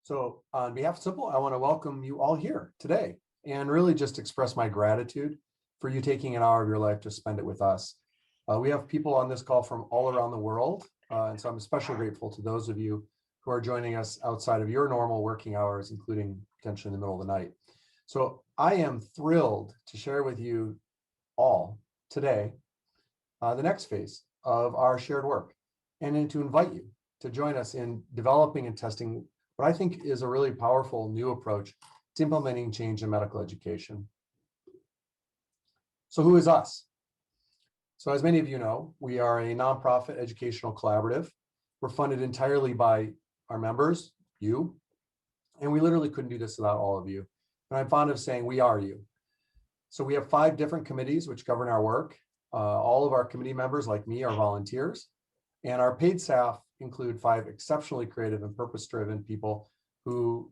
So on behalf of SIMPL, I want to welcome you all here today and really just express my gratitude for you taking an hour of your life to spend it with us. We have people on this call from all around the world, and so I'm especially grateful to those of you who are joining us outside of your normal working hours, including potentially in the middle of the night. So I am thrilled to share with you all today the next phase of our shared work, and then to invite you to join us in developing and testing what I think is a really powerful new approach to implementing change in medical education. So who is us? So as many of you know, we are a nonprofit educational collaborative. We're funded entirely by our members, you, and we literally couldn't do this without all of you. And I'm fond of saying we are you. So we have 5 different committees which govern our work. All of our committee members, like me, are volunteers, and our paid staff include 5 exceptionally creative and purpose-driven people who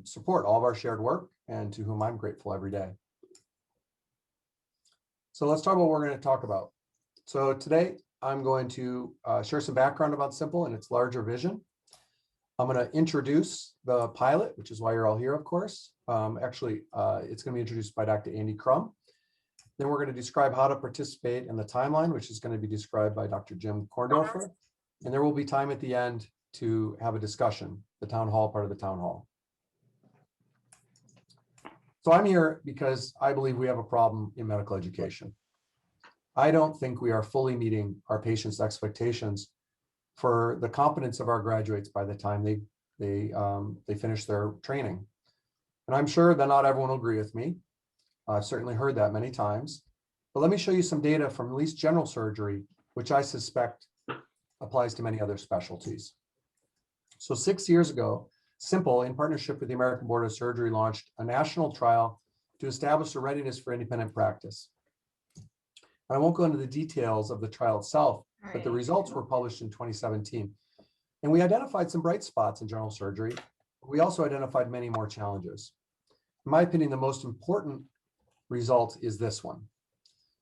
support all of our shared work and to whom I'm grateful every day. So let's talk about what we're going to talk about. So today I'm going to share some background about SIMPL and its larger vision. I'm going to introduce the pilot, which is why you're all here, of course. It's going to be introduced by Dr. Andy Crum. Then we're going to describe how to participate in the timeline, which is going to be described by Dr. Jim Korndorfer. And there will be time at the end to have a discussion, the town hall part of the town hall. So I'm here because I believe we have a problem in medical education. I don't think we are fully meeting our patients' expectations for the competence of our graduates by the time they finish their training. And I'm sure that not everyone will agree with me. I've certainly heard that many times. But let me show you some data from at least general surgery, which I suspect applies to many other specialties. So 6 years ago, SIMPL, in partnership with the American Board of Surgery, launched a national trial to establish a readiness for independent practice. And I won't go into the details of the trial itself, but the results were published in 2017. And we identified some bright spots in general surgery. We also identified many more challenges. In my opinion, the most important result is this one.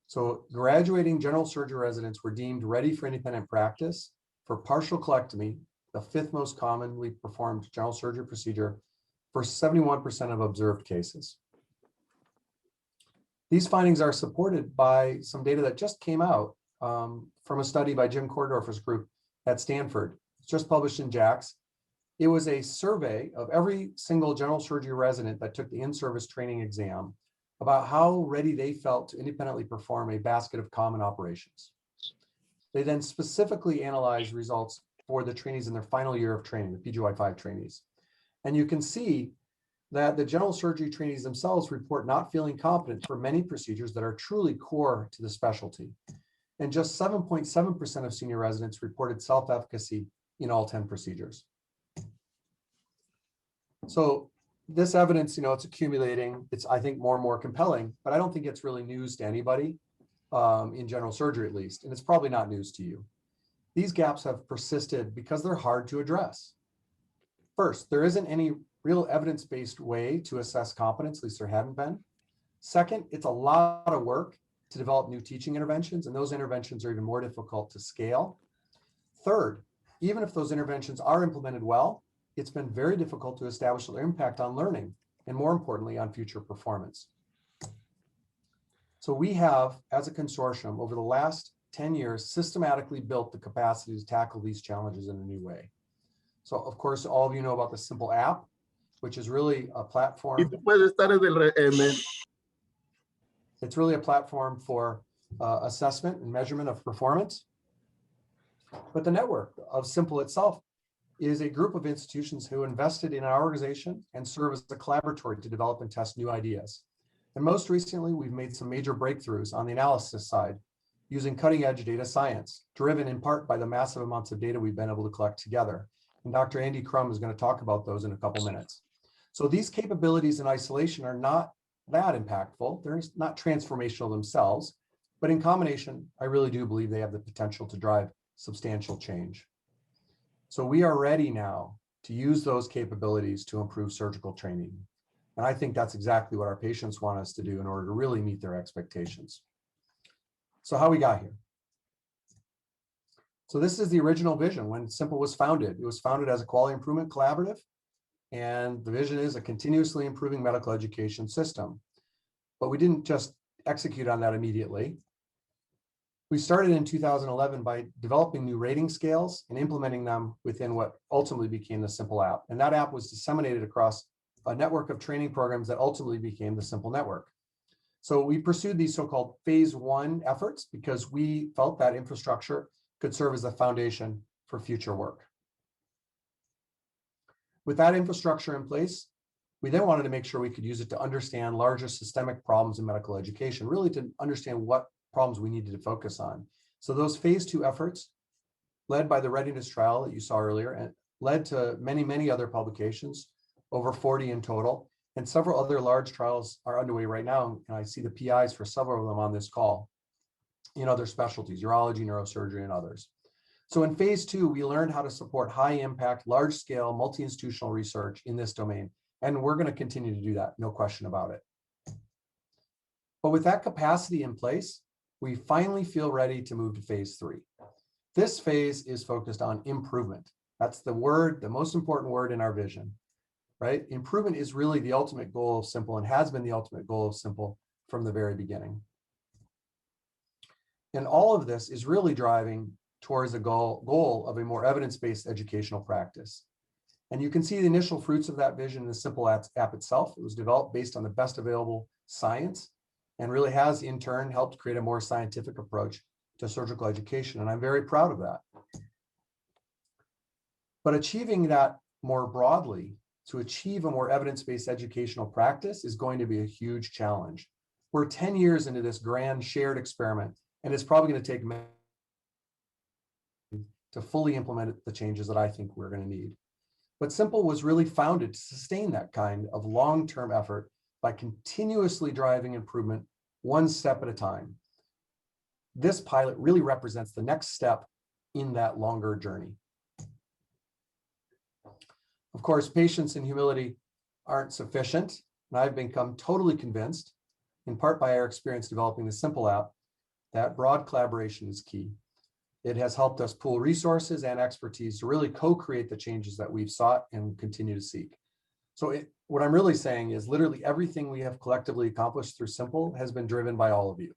So graduating general surgery residents were deemed ready for independent practice for partial colectomy, the 5th most commonly performed general surgery procedure, for 71% of observed cases. These findings are supported by some data that just came out from a study by Jim Korndorfer's group at Stanford. It's just published in JACS. It was a survey of every single general surgery resident that took the in-service training exam about how ready they felt to independently perform a basket of common operations. They then specifically analyzed results for the trainees in their final year of training, the PGY5 trainees. And you can see that the general surgery trainees themselves report not feeling competent for many procedures that are truly core to the specialty. And just 7.7% of senior residents reported self-efficacy in all 10 procedures. So this evidence, it's accumulating. It's, I think, more and more compelling, but I don't think it's really news to anybody in general surgery, at least. And it's probably not news to you. These gaps have persisted because they're hard to address. First, there isn't any real evidence-based way to assess competence, at least there hadn't been. Second, it's a lot of work to develop new teaching interventions, and those interventions are even more difficult to scale. Third, even if those interventions are implemented well, it's been very difficult to establish their impact on learning, and more importantly, on future performance. So we have, as a consortium, over the last 10 years, systematically built the capacity to tackle these challenges in a new way. So, of course, all of you know about the SIMPL app, which is really a platform. It's really a platform for assessment and measurement of performance. But the network of SIMPL itself is a group of institutions who invested in our organization and serve as a collaboratory to develop and test new ideas. And most recently, we've made some major breakthroughs on the analysis side using cutting-edge data science, driven in part by the massive amounts of data we've been able to collect together. And Dr. Andy Crum is going to talk about those in a couple minutes. So these capabilities in isolation are not that impactful. They're not transformational themselves, but in combination, I really do believe they have the potential to drive substantial change. So we are ready now to use those capabilities to improve surgical training. And I think that's exactly what our patients want us to do in order to really meet their expectations. So how we got here. So this is the original vision when SIMPL was founded. It was founded as a quality improvement collaborative. And the vision is a continuously improving medical education system. But we didn't just execute on that immediately. We started in 2011 by developing new rating scales and implementing them within what ultimately became the SIMPL app. And that app was disseminated across a network of training programs that ultimately became the SIMPL network. So we pursued these so-called phase one efforts because we felt that infrastructure could serve as a foundation for future work. With that infrastructure in place, we then wanted to make sure we could use it to understand larger systemic problems in medical education, really to understand what problems we needed to focus on. So those phase two efforts, led by the readiness trial that you saw earlier, and led to many, many other publications, over 40 in total, and several other large trials are underway right now. And I see the PIs for several of them on this call in other specialties, urology, neurosurgery, and others. So in phase two, we learned how to support high impact, large scale, multi-institutional research in this domain. And we're going to continue to do that, no question about it. But with that capacity in place, we finally feel ready to move to phase three. This phase is focused on improvement. That's the word, the most important word in our vision, right? Improvement is really the ultimate goal of SIMPL and has been the ultimate goal of SIMPL from the very beginning. And all of this is really driving towards the goal of a more evidence-based educational practice. And you can see the initial fruits of that vision in the SIMPL app itself. It was developed based on the best available science and really has in turn helped create a more scientific approach to surgical education. And I'm very proud of that. But achieving that more broadly, to achieve a more evidence-based educational practice is going to be a huge challenge. We're 10 years into this grand shared experiment, and it's probably going to take to fully implement the changes that I think we're going to need. But SIMPL was really founded to sustain that kind of long-term effort by continuously driving improvement one step at a time. This pilot really represents the next step in that longer journey. Of course, patience and humility aren't sufficient, and I've become totally convinced, in part by our experience developing the SIMPL app, that broad collaboration is key. It has helped us pool resources and expertise to really co-create the changes that we've sought and continue to seek. So what I'm really saying is literally everything we have collectively accomplished through SIMPL has been driven by all of you.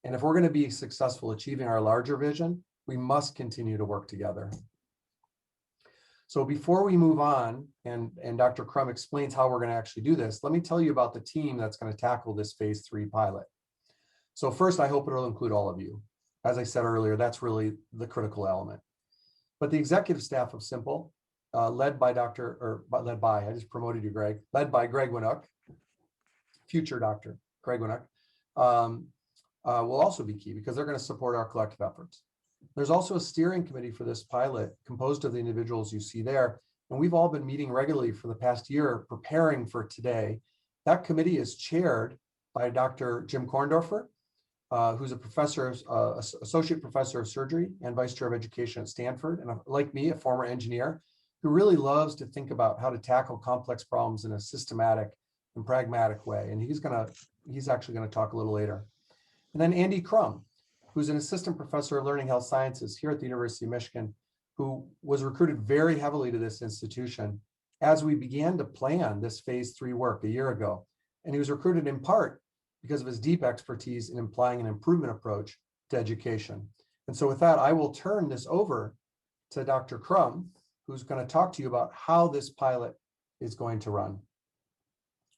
And if we're going to be successful achieving our larger vision, we must continue to work together. So before we move on, and Dr. Crum explains how we're going to actually do this, let me tell you about the team that's going to tackle this phase three pilot. So first, I hope it'll include all of you. As I said earlier, that's really the critical element. But the executive staff of SIMPL, led by I just promoted you, Greg, led by Greg Winnock, future Dr. Greg Winnock, will also be key because they're going to support our collective efforts. There's also a steering committee for this pilot composed of the individuals you see there. And we've all been meeting regularly for the past year preparing for today. That committee is chaired by Dr. Jim Korndorfer, who's a professor, associate professor of surgery and vice chair of education at Stanford, and like me, a former engineer who really loves to think about how to tackle complex problems in a systematic and pragmatic way. And he's actually going to talk a little later. And then Andy Crum, who's an assistant professor of learning health sciences here at the University of Michigan, who was recruited very heavily to this institution as we began to plan this phase three work a year ago. And he was recruited in part because of his deep expertise in applying an improvement approach to education. And so with that, I will turn this over to Dr. Crum, who's going to talk to you about how this pilot is going to run.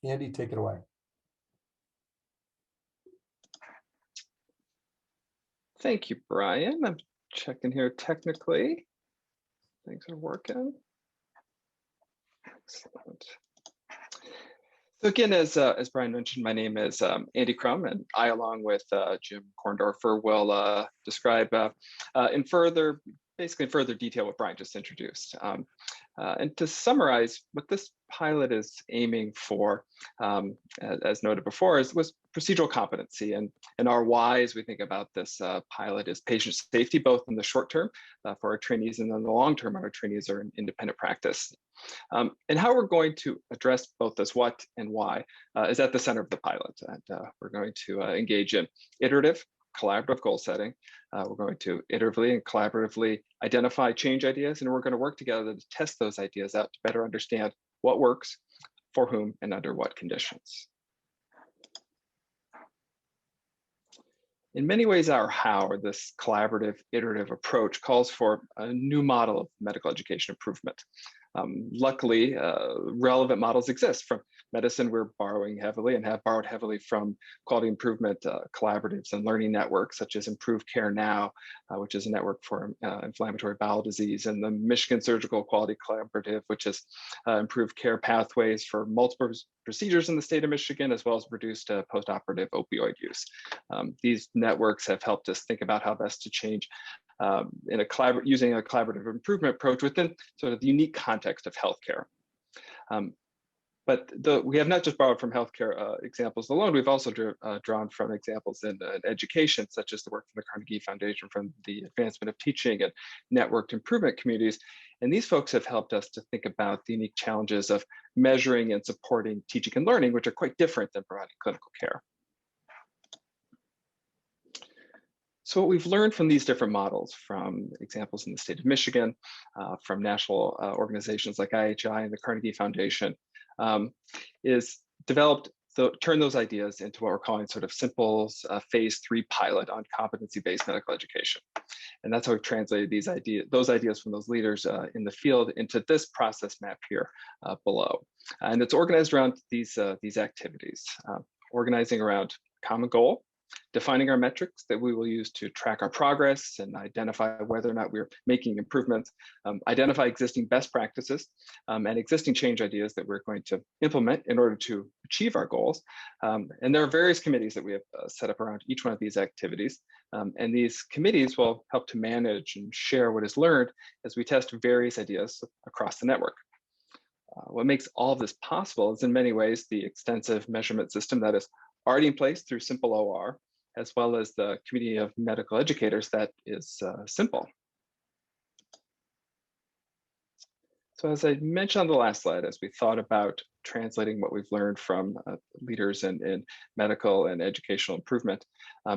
Andy, take it away. Thank you, Brian. I'm checking here technically. Things are working. Excellent. So again, as Brian mentioned, my name is Andy Crum, and I, along with Jim Korndorfer, will describe in further detail what Brian just introduced. And to summarize, what this pilot is aiming for, as noted before, was procedural competency. And our why, as we think about this pilot, is patient safety, both in the short term for our trainees and then the long term when our trainees are in independent practice. And how we're going to address both this what and why is at the center of the pilot. And we're going to engage in iterative, collaborative goal setting. We're going to iteratively and collaboratively identify change ideas, and we're going to work together to test those ideas out to better understand what works, for whom, and under what conditions. In many ways, our how, or this collaborative, iterative approach, calls for a new model of medical education improvement. Luckily, relevant models exist. From medicine, we're borrowing heavily and have borrowed heavily from quality improvement collaboratives and learning networks, such as Improve Care Now, which is a network for inflammatory bowel disease, and the Michigan Surgical Quality Collaborative, which is improved care pathways for multiple procedures in the state of Michigan, as well as reduced post-operative opioid use. These networks have helped us think about how best to change using a collaborative improvement approach within sort of the unique context of healthcare. But we have not just borrowed from healthcare examples alone, we've also drawn from examples in education, such as the work from the Carnegie Foundation, from the advancement of teaching and networked improvement communities. And these folks have helped us to think about the unique challenges of measuring and supporting teaching and learning, which are quite different than providing clinical care. So what we've learned from these different models, from examples in the state of Michigan, from national organizations like IHI and the Carnegie Foundation, is turn those ideas into what we're calling sort of SIMPL's phase 3 pilot on competency-based medical education. And that's how we've translated those ideas from those leaders in the field into this process map here below. And it's organized around these activities, organizing around common goal, defining our metrics that we will use to track our progress and identify whether or not we're making improvements, identify existing best practices and existing change ideas that we're going to implement in order to achieve our goals. And there are various committees that we have set up around each one of these activities. And these committees will help to manage and share what is learned as we test various ideas across the network. What makes all of this possible is in many ways the extensive measurement system that is already in place through SIMPL OR, as well as the community of medical educators that is SIMPL. So as I mentioned on the last slide, as we thought about translating what we've learned from leaders in medical and educational improvement,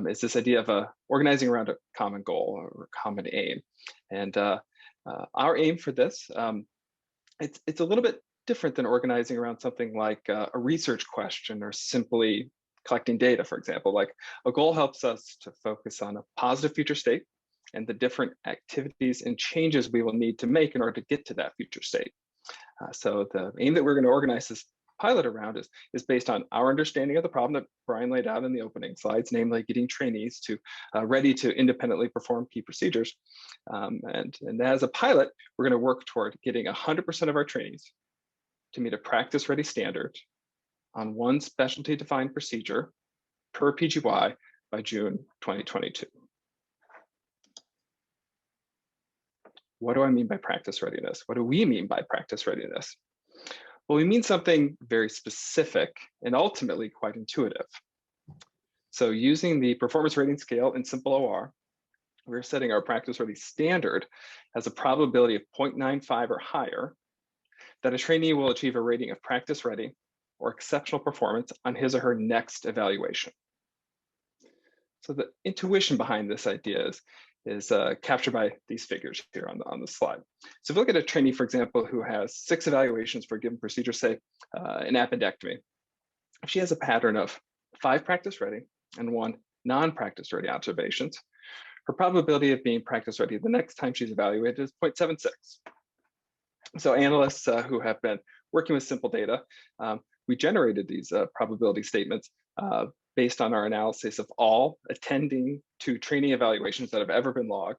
is this idea of organizing around a common goal or common aim. And our aim for this, it's a little bit different than organizing around something like a research question or simply collecting data, for example. Like, a goal helps us to focus on a positive future state and the different activities and changes we will need to make in order to get to that future state. So the aim that we're going to organize this pilot around is based on our understanding of the problem that Brian laid out in the opening slides, namely getting trainees to ready to independently perform key procedures. And as a pilot, we're going to work toward getting 100% of our trainees to meet a practice-ready standard on one specialty-defined procedure per PGY by June 2022. What do I mean by practice readiness? What do we mean by practice readiness? Well, we mean something very specific and ultimately quite intuitive. So using the performance rating scale in SIMPL OR, we're setting our practice ready standard as a probability of 0.95 or higher that a trainee will achieve a rating of practice ready or exceptional performance on his or her next evaluation. So the intuition behind this idea is captured by these figures here on the slide. So if you look at a trainee, for example, who has 6 evaluations for a given procedure, say an appendectomy, if she has a pattern of 5 practice ready and 1 non-practice ready observations, her probability of being practice ready the next time she's evaluated is 0.76. So analysts who have been working with SIMPL data, we generated these probability statements based on our analysis of all attending to trainee evaluations that have ever been logged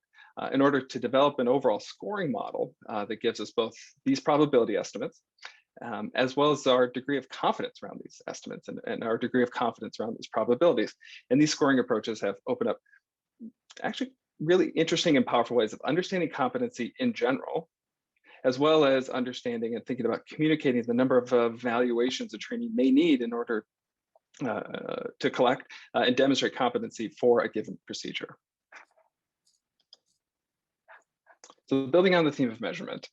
in order to develop an overall scoring model that gives us both these probability estimates as well as our degree of confidence around these estimates and our degree of confidence around these probabilities. And these scoring approaches have opened up actually really interesting and powerful ways of understanding competency in general, as well as understanding and thinking about communicating the number of evaluations a trainee may need in order to collect and demonstrate competency for a given procedure. So building on the theme of measurement,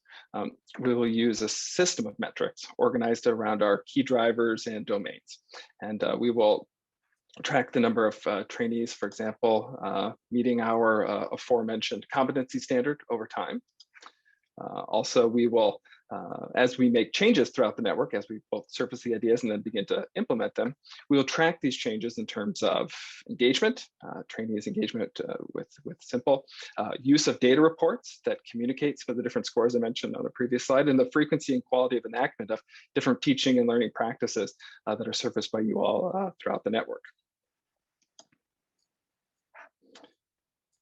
we will use a system of metrics organized around our key drivers and domains. And we will track the number of trainees, for example, meeting our aforementioned competency standard over time. Also, we will, as we make changes throughout the network, as we both surface the ideas and then begin to implement them, we will track these changes in terms of engagement, trainees' engagement with SIMPL, use of data reports that communicates for the different scores I mentioned on the previous slide, and the frequency and quality of enactment of different teaching and learning practices that are surfaced by you all throughout the network.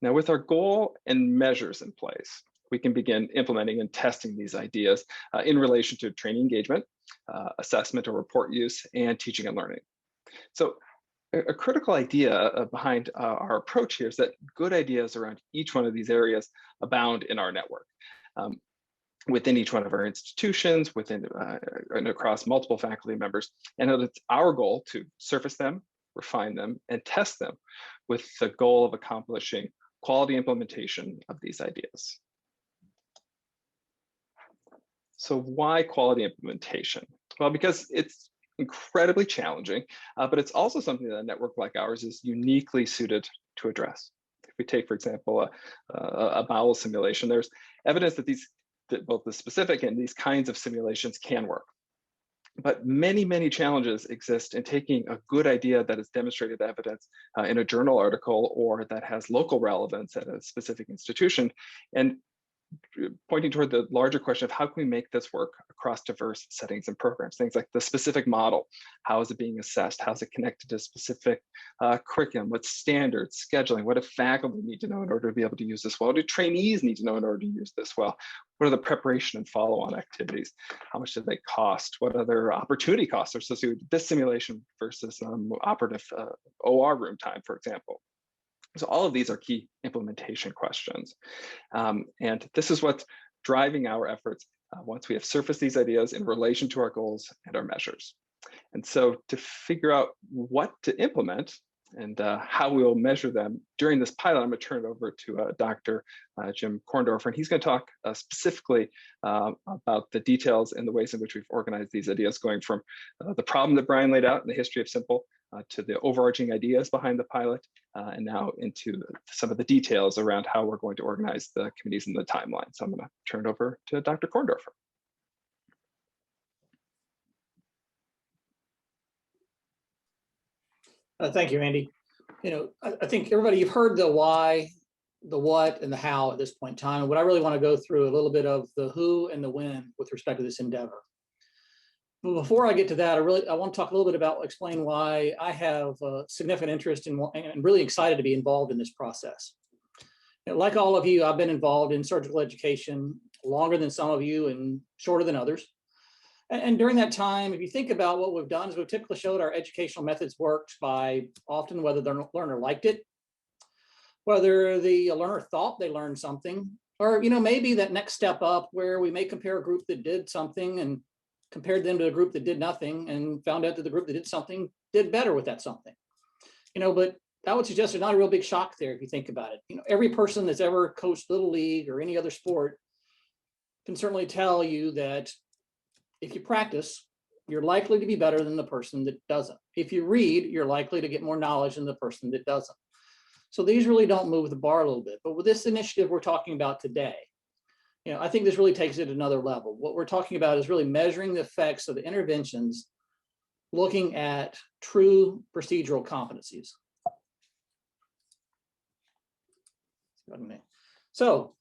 Now, with our goal and measures in place, we can begin implementing and testing these ideas in relation to training engagement, assessment or report use, and teaching and learning. So a critical idea behind our approach here is that good ideas around each one of these areas abound in our network. Within each one of our institutions, within and across multiple faculty members, and it's our goal to surface them, refine them, and test them with the goal of accomplishing quality implementation of these ideas. So why quality implementation? Well, because it's incredibly challenging, but it's also something that a network like ours is uniquely suited to address. If we take, for example, a bowel simulation, there's evidence that both the specific and these kinds of simulations can work. But many, many challenges exist in taking a good idea that is demonstrated evidence in a journal article or that has local relevance at a specific institution, and pointing toward the larger question of how can we make this work across diverse settings and programs. Things like the specific model, how is it being assessed? How is it connected to specific curriculum? What standards, scheduling? What do faculty need to know in order to be able to use this well? What do trainees need to know in order to use this well? What are the preparation and follow-on activities? How much do they cost? What other opportunity costs are associated with this simulation versus operative OR room time, for example? So all of these are key implementation questions. And this is what's driving our efforts once we have surfaced these ideas in relation to our goals and our measures. And so to figure out what to implement and how we will measure them during this pilot, I'm going to turn it over to Dr. Jim Korndorfer, and he's going to talk specifically about the details and the ways in which we've organized these ideas, going from the problem that Brian laid out in the history of SIMPL to the overarching ideas behind the pilot, and now into some of the details around how we're going to organize the committees and the timeline. So I'm going to turn it over to Dr. Korndorfer. Thank you, Andy. I think everybody, you've heard the why, the what, and the how at this point in time. And what I really want to go through a little bit of the who and the when with respect to this endeavor. But before I get to that, I want to talk a little bit about, explain why I have a significant interest in and really excited to be involved in this process. Like all of you, I've been involved in surgical education longer than some of you and shorter than others. And during that time, if you think about what we've done, is we've typically showed our educational methods worked by often whether the learner liked it, whether the learner thought they learned something, or maybe that next step up where we may compare a group that did something and compared them to a group that did nothing and found out that the group that did something did better with that something. But I would suggest there's not a real big shock there if you think about it. Every person that's ever coached Little League or any other sport can certainly tell you that if you practice, you're likely to be better than the person that doesn't. If you read, you're likely to get more knowledge than the person that doesn't. So these really don't move the bar a little bit. But with this initiative we're talking about today, I think this really takes it another level. What we're talking about is really measuring the effects of the interventions, looking at true procedural competencies. So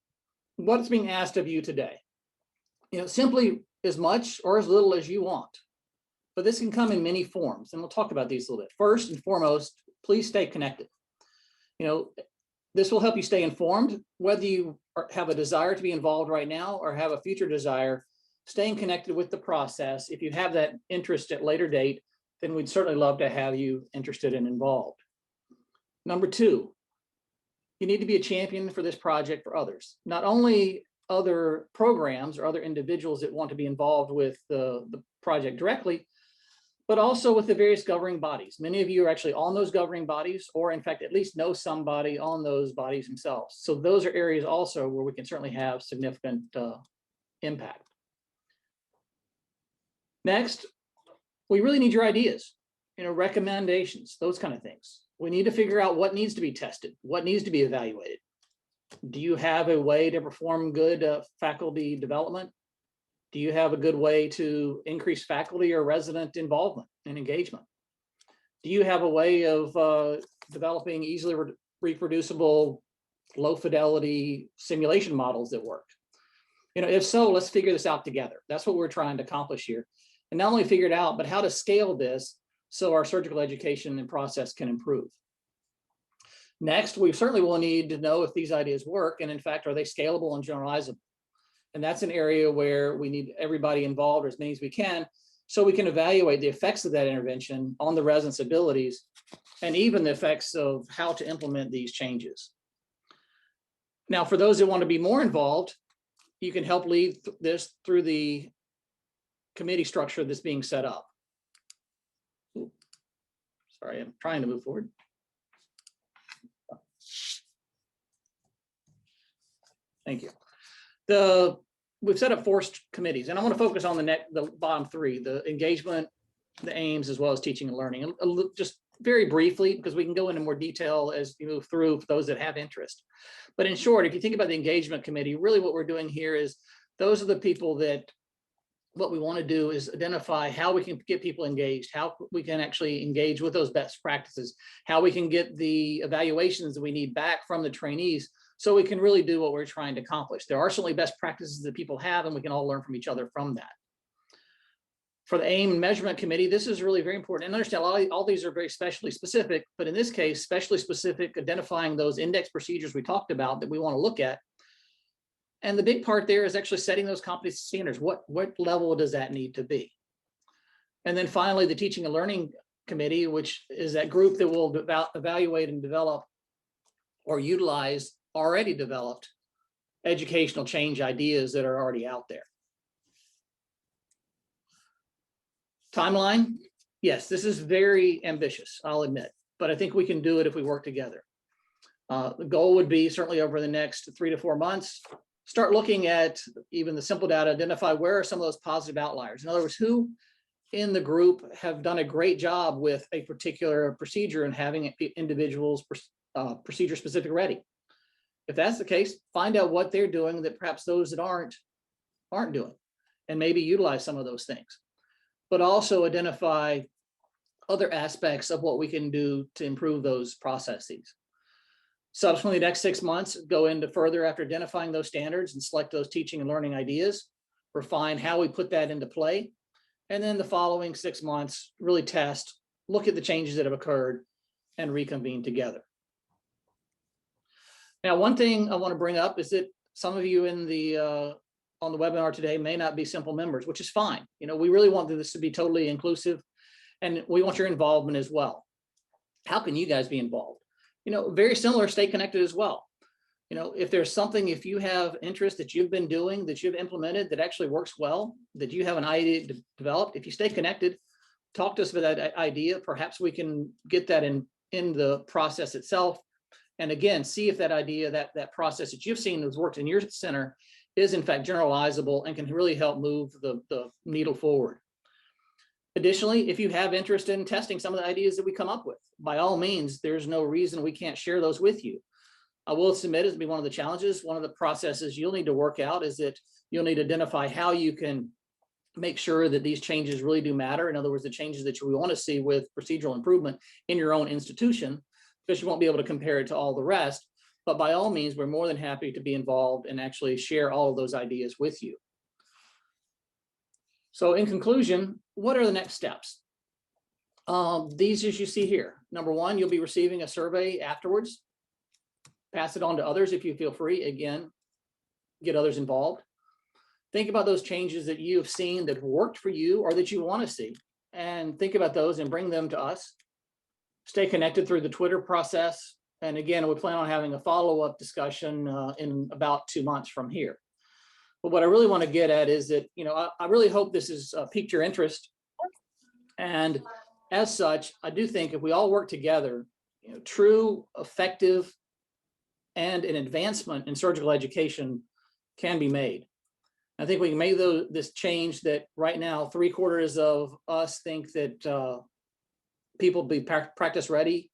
what's being asked of you today? Simply as much or as little as you want. But this can come in many forms, and we'll talk about these a little bit. First and foremost, please stay connected. This will help you stay informed, whether you have a desire to be involved right now or have a future desire, staying connected with the process. If you have that interest at a later date, then we'd certainly love to have you interested and involved. Number two, you need to be a champion for this project for others. Not only other programs or other individuals that want to be involved with the project directly, but also with the various governing bodies. Many of you are actually on those governing bodies, or in fact, at least know somebody on those bodies themselves. So those are areas also where we can certainly have significant impact. Next, we really need your ideas, recommendations, those kind of things. We need to figure out what needs to be tested, what needs to be evaluated. Do you have a way to perform good faculty development? Do you have a good way to increase faculty or resident involvement and engagement? Do you have a way of developing easily reproducible, low fidelity simulation models that work? If so, let's figure this out together. That's what we're trying to accomplish here. And not only figure it out, but how to scale this so our surgical education and process can improve. Next, we certainly will need to know if these ideas work, and in fact, are they scalable and generalizable? And that's an area where we need everybody involved, or as many as we can, so we can evaluate the effects of that intervention on the residents' abilities, and even the effects of how to implement these changes. Now, for those that want to be more involved, you can help lead this through the committee structure that's being set up. Ooh, sorry, I'm trying to move forward. Thank you. We've set up 4 committees, and I want to focus on the bottom 3, the engagement, the aims, as well as teaching and learning. And just very briefly, because we can go into more detail as you move through for those that have interest. But in short, if you think about the engagement committee, really what we're doing here is those are the people that what we want to do is identify how we can get people engaged, how we can actually engage with those best practices, how we can get the evaluations that we need back from the trainees so we can really do what we're trying to accomplish. There are certainly best practices that people have, and we can all learn from each other from that. For the aim and measurement committee, this is really very important. And understand all these are very specially specific, but in this case, specially specific, identifying those index procedures we talked about that we want to look at. And the big part there is actually setting those competency standards. What level does that need to be? And then finally, the teaching and learning committee, which is that group that will evaluate and develop or utilize already developed educational change ideas that are already out there. Timeline, yes, this is very ambitious, I'll admit, but I think we can do it if we work together. The goal would be certainly over the next 3 to 4 months, start looking at even the simple data, identify where are some of those positive outliers. In other words, who in the group have done a great job with a particular procedure and having individuals procedure specific ready. If that's the case, find out what they're doing that perhaps those that aren't doing, and maybe utilize some of those things. But also identify other aspects of what we can do to improve those processes. Subsequently, the next 6 months, go into further after identifying those standards and select those teaching and learning ideas, refine how we put that into play. And then the following 6 months, really test, look at the changes that have occurred, and reconvene together. Now, one thing I want to bring up is that some of you in the on the webinar today may not be SIMPL members, which is fine. We really want this to be totally inclusive, and we want your involvement as well. How can you guys be involved? Very similar, stay connected as well. If there's something, if you have interest that you've been doing, that you've implemented, that actually works well, that you have an idea developed, if you stay connected, talk to us about that idea. Perhaps we can get that in the process itself. And again, see if that idea, that process that you've seen has worked in your center is in fact generalizable and can really help move the needle forward. Additionally, if you have interest in testing some of the ideas that we come up with, by all means, there's no reason we can't share those with you. I will submit as be one of the challenges, one of the processes you'll need to work out is that you'll need to identify how you can make sure that these changes really do matter. In other words, the changes that we want to see with procedural improvement in your own institution, because you won't be able to compare it to all the rest. But by all means, we're more than happy to be involved and actually share all of those ideas with you. So in conclusion, what are the next steps? These as you see here. Number one, you'll be receiving a survey afterwards. Pass it on to others if you feel free. Again, get others involved. Think about those changes that you have seen that worked for you or that you want to see, and think about those and bring them to us. Stay connected through the Twitter process. And again, we plan on having a follow-up discussion in about 2 months from here. But what I really want to get at is that, I really hope this has piqued your interest. And as such, I do think if we all work together, true, effective, and an advancement in surgical education can be made. I think we can make this change that right now, 3/4 of us think that people be practice ready,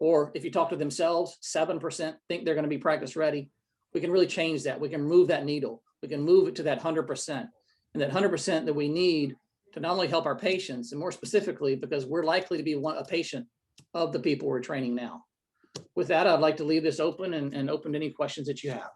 or if you talk to themselves, 7% think they're going to be practice ready. we can really change that. We can move that needle. We can move it to that 100%, and that 100% that we need to not only help our patients, and more specifically, because we're likely to be a patient of the people we're training now. With that, I'd like to leave this open and open to any questions that you have.